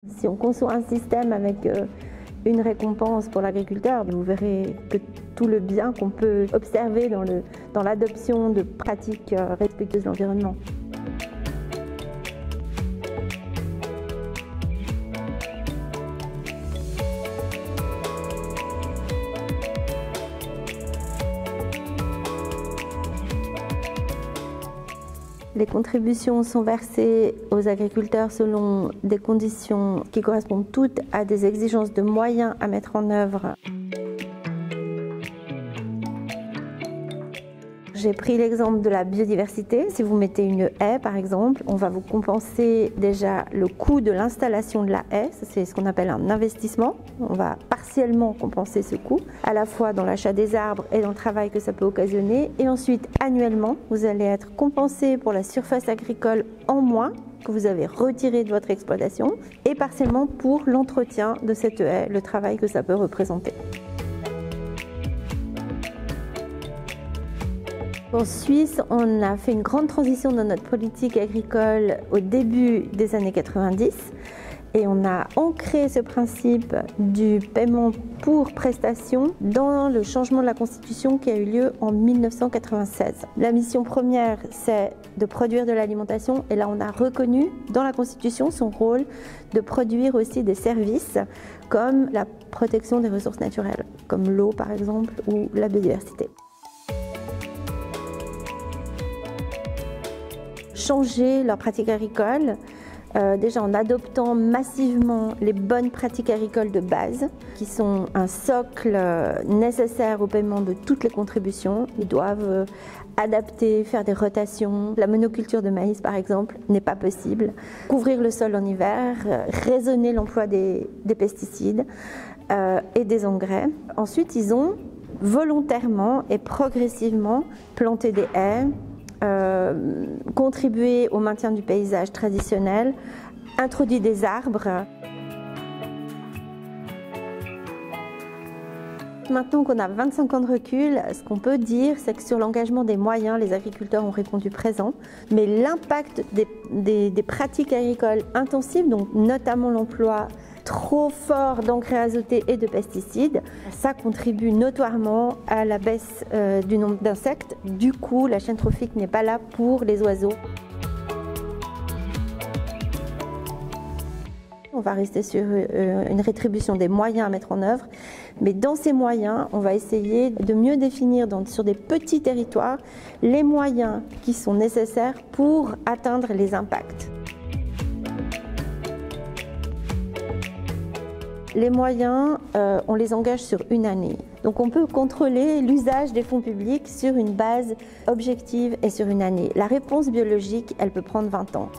Si on conçoit un système avec une récompense pour l'agriculteur, vous verrez que tout le bien qu'on peut observer dans l'adoption de pratiques respectueuses de l'environnement. Les contributions sont versées aux agriculteurs selon des conditions qui correspondent toutes à des exigences de moyens à mettre en œuvre. J'ai pris l'exemple de la biodiversité. Si vous mettez une haie, par exemple, on va vous compenser déjà le coût de l'installation de la haie. C'est ce qu'on appelle un investissement. On va partiellement compenser ce coût, à la fois dans l'achat des arbres et dans le travail que ça peut occasionner. Et ensuite, annuellement, vous allez être compensé pour la surface agricole en moins que vous avez retirée de votre exploitation et partiellement pour l'entretien de cette haie, le travail que ça peut représenter. En Suisse, on a fait une grande transition dans notre politique agricole au début des années 90 et on a ancré ce principe du paiement pour prestation dans le changement de la Constitution qui a eu lieu en 1996. La mission première, c'est de produire de l'alimentation et là on a reconnu dans la Constitution son rôle de produire aussi des services comme la protection des ressources naturelles, comme l'eau par exemple ou la biodiversité. Changer leurs pratiques agricoles, déjà en adoptant massivement les bonnes pratiques agricoles de base, qui sont un socle nécessaire au paiement de toutes les contributions. Ils doivent adapter, faire des rotations. La monoculture de maïs, par exemple, n'est pas possible. Couvrir le sol en hiver, raisonner l'emploi des pesticides et des engrais. Ensuite, ils ont volontairement et progressivement planté des haies, contribuer au maintien du paysage traditionnel, introduit des arbres. Maintenant qu'on a 25 ans de recul, ce qu'on peut dire, c'est que sur l'engagement des moyens, les agriculteurs ont répondu présent, mais l'impact des pratiques agricoles intensives, donc notamment l'emploi trop fort d'engrais azotés et de pesticides, ça contribue notoirement à la baisse du nombre d'insectes. Du coup, la chaîne trophique n'est pas là pour les oiseaux. On va rester sur une rétribution des moyens à mettre en œuvre, mais dans ces moyens, on va essayer de mieux définir sur des petits territoires les moyens qui sont nécessaires pour atteindre les impacts. Les moyens, on les engage sur une année. Donc on peut contrôler l'usage des fonds publics sur une base objective et sur une année. La réponse biologique, elle peut prendre 20 ans.